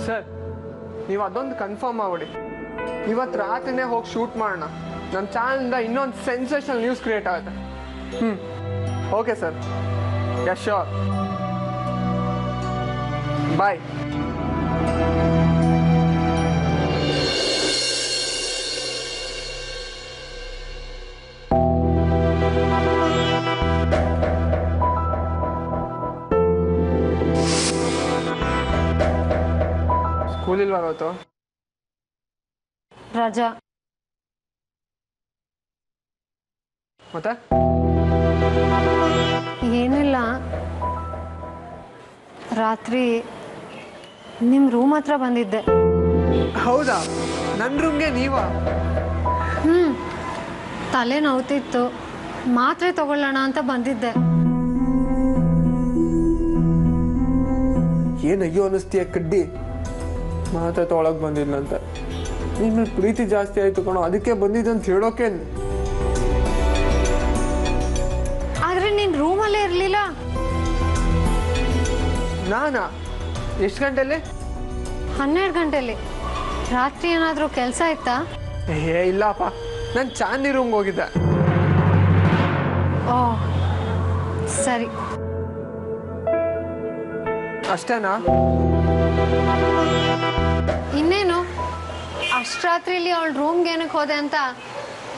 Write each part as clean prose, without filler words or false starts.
Sir ನೀವು ಅದೊಂದು confirm ಮಾಡ್ಬಿಡಿ, ಇವತ್ತು ರಾತ್ರಿನೇ ಹೋಗಿ ಶೂಟ್ ಮಾಡೋಣ. ನಮ್ಮ ಚಾನಲಿಂದ ಇನ್ನೊಂದು ಸೆನ್ಸೇಷನಲ್ ನ್ಯೂಸ್ ಕ್ರಿಯೇಟ್ ಆಗುತ್ತೆ. ಓಕೆ ಸರ್, ಯಸ್ ಶ್ಯೂರ್, ಬಾಯ್. ಸ್ಕೂಲ್ ಇಲ್ವಾ ಇವತ್ತು? ರಜಾ. ಮತ್ತೆ ಏನಿಲ್ಲ, ರಾತ್ರಿ ನಿಮ್ಮ ರೂಮ್ ಹತ್ರ ಬಂದಿದ್ದೆ. ಹೌದಾ? ನನ್ನ ರೂಮ್ಗೆ ನೀವಾ? ತಲೆ ನೋವ್ತಿತ್ತು, ಮಾತ್ರೆ ತಗೊಳ್ಳೋಣ ಅಂತ ಬಂದಿದ್ದೆ. ಏನು ಅಯ್ಯೋ ಅನ್ನಿಸ್ತೀಯ ಕಡ್ಡಿ, ಮಾತ್ರ ತೊಗೊಳಕ್ ಬಂದಿದ್ನಂತ. ನಿನ್ನ ಪ್ರೀತಿ ಜಾಸ್ತಿ ಆಯ್ತು ಕಣೋ, ಅದಕ್ಕೆ ಬಂದಿದ್ದಂತ ಹೇಳೋಕೆ. ಆದ್ರೆ ನೀನ್ ರೂಮಲ್ಲೇ ಇರ್ಲಿಲ್ಲ. ನಾನಾ? ಎಷ್ಟು ಗಂಟೆಲಿ? 12 ಗಂಟೆಲಿ. ರಾತ್ರಿ ಏನಾದ್ರೂ ಕೆಲಸ ಇತ್ತಾ? ಏ ಇಲ್ಲಪ್ಪ, ನಾನು ಚಾಂದಿ ರೂಮ್ಗೆ ಹೋಗಿದ್ದೆ. ಓ ಸರಿ. ಅಷ್ಟೇನಾ? ಇನ್ನೇನು, ಅಷ್ಟ್ರಾತ್ರಿಲಿ ಅವಳ ರೂಮ್ಗೆ ಏನಕ್ಕೆ ಹೋದೆ ಅಂತ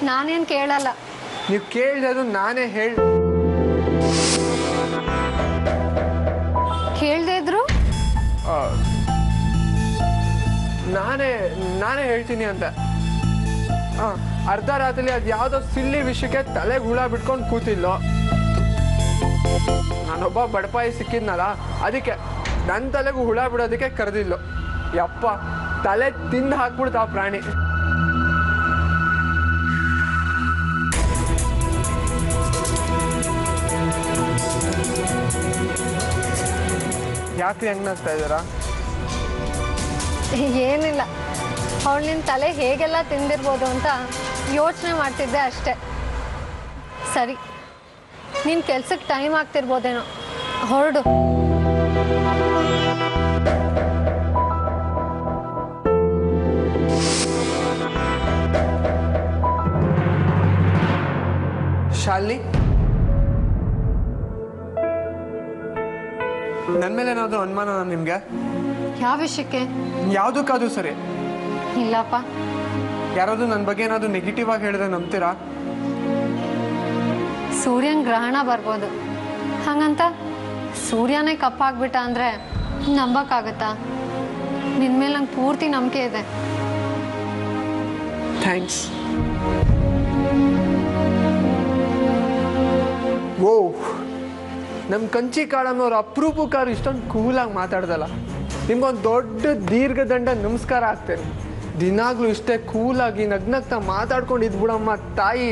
ನಾನೇನು ಕೇಳಲ್ಲ. ನೀವು ಕೇಳಿದ್ರು ನಾನೇ ಕೇಳದೆ ಇದ್ರು ನಾನೇ ಹೇಳ್ತೀನಿ ಅಂತ. ಅರ್ಧ ರಾತ್ರಿ ಅದು ಯಾವುದೋ ಸಿಲ್ಲಿ ವಿಷಯಕ್ಕೆ ತಲೆಗೆ ಹುಳ ಬಿಟ್ಕೊಂಡು ಕೂತಿಲ್ಲೋ. ನಾನೊಬ್ಬ ಬಡಪಾಯಿ ಸಿಕ್ಕಿದ್ನಲ್ಲ, ಅದಕ್ಕೆ ನನ್ನ ತಲೆಗೂ ಹುಳ ಬಿಡೋದಕ್ಕೆ ಕರೆದಿಲ್ಲೋ. ಯಪ್ಪ, ತಲೆ ತಿಂದು ಹಾಕ್ಬಿಡ್ತು ಆ ಪ್ರಾಣಿ. ಯಾಕ್ರಿ ಹೆಂಗ್ ನಗ್ತಾ ಇದ್ದೀರಾ? ಏನಿಲ್ಲ, ಅವಳು ನಿನ್ನ ತಲೆ ಹೇಗೆಲ್ಲ ತಿಂದಿರ್ಬೋದು ಅಂತ ಯೋಚನೆ ಮಾಡ್ತಿದ್ದೆ ಅಷ್ಟೆ. ಸರಿ, ನಿನ್ನ ಕೆಲ್ಸಕ್ಕೆ ಟೈಮ್ ಆಗ್ತಿರ್ಬೋದೇನೋ, ಹೊರಡು. ಶಾಲಿನಿ, ನನ್ನ ಮೇಲೆ ಏನಾದರೂ ಅನುಮಾನ ನಿಮ್ಗೆ? ಯಾವ ವಿಷಯಕ್ಕೆ? ಯಾವುದಕ್ಕಾದ್ರೂ ಸರಿ. ಇಲ್ಲಪ್ಪ. ಯಾರಾದ್ರೂ ನನ್ನ ಬಗ್ಗೆ ಏನಾದರೂ ನೆಗೆಟಿವ್ ಆಗಿ ಹೇಳಿದ್ರೆ ನಂಬ್ತೀರಾ? ಸೂರ್ಯನ ಗ್ರಹಣ ಬರ್ಬೋದು, ಹಾಗಂತ ಸೂರ್ಯನೇ ಕಪ್ಪಾಗ್ಬಿಟ್ಟ ಅಂದರೆ ನಂಬಕ್ಕಾಗತ್ತಾ? ನಿನ್ನ ಮೇಲೆ ನಂಗೆ ಪೂರ್ತಿ ನಂಬಿಕೆ ಇದೆ. ಥ್ಯಾಂಕ್ಸ್. ಓ, ನಮ್ಮ ಕಂಚಿ ಕಾಳಮ್ಮನವ್ರು ಅಪರೂಪಕ್ಕಾರು ಇಷ್ಟೊಂದು ಕೂಲಾಗಿ ಮಾತಾಡ್ದಲ್ಲ. ನಿಮ್ಗೊಂದು ದೊಡ್ಡ ದೀರ್ಘದಂಡ ನಮಸ್ಕಾರ ಆಗ್ತೇನೆ. ದಿನಾಗ್ಲೂ ಇಷ್ಟೇ ಕೂಲಾಗಿ ನಗ್ನಗ್ತಾ ಮಾತಾಡ್ಕೊಂಡು ಇದ್ಬಿಡಮ್ಮ ತಾಯಿ.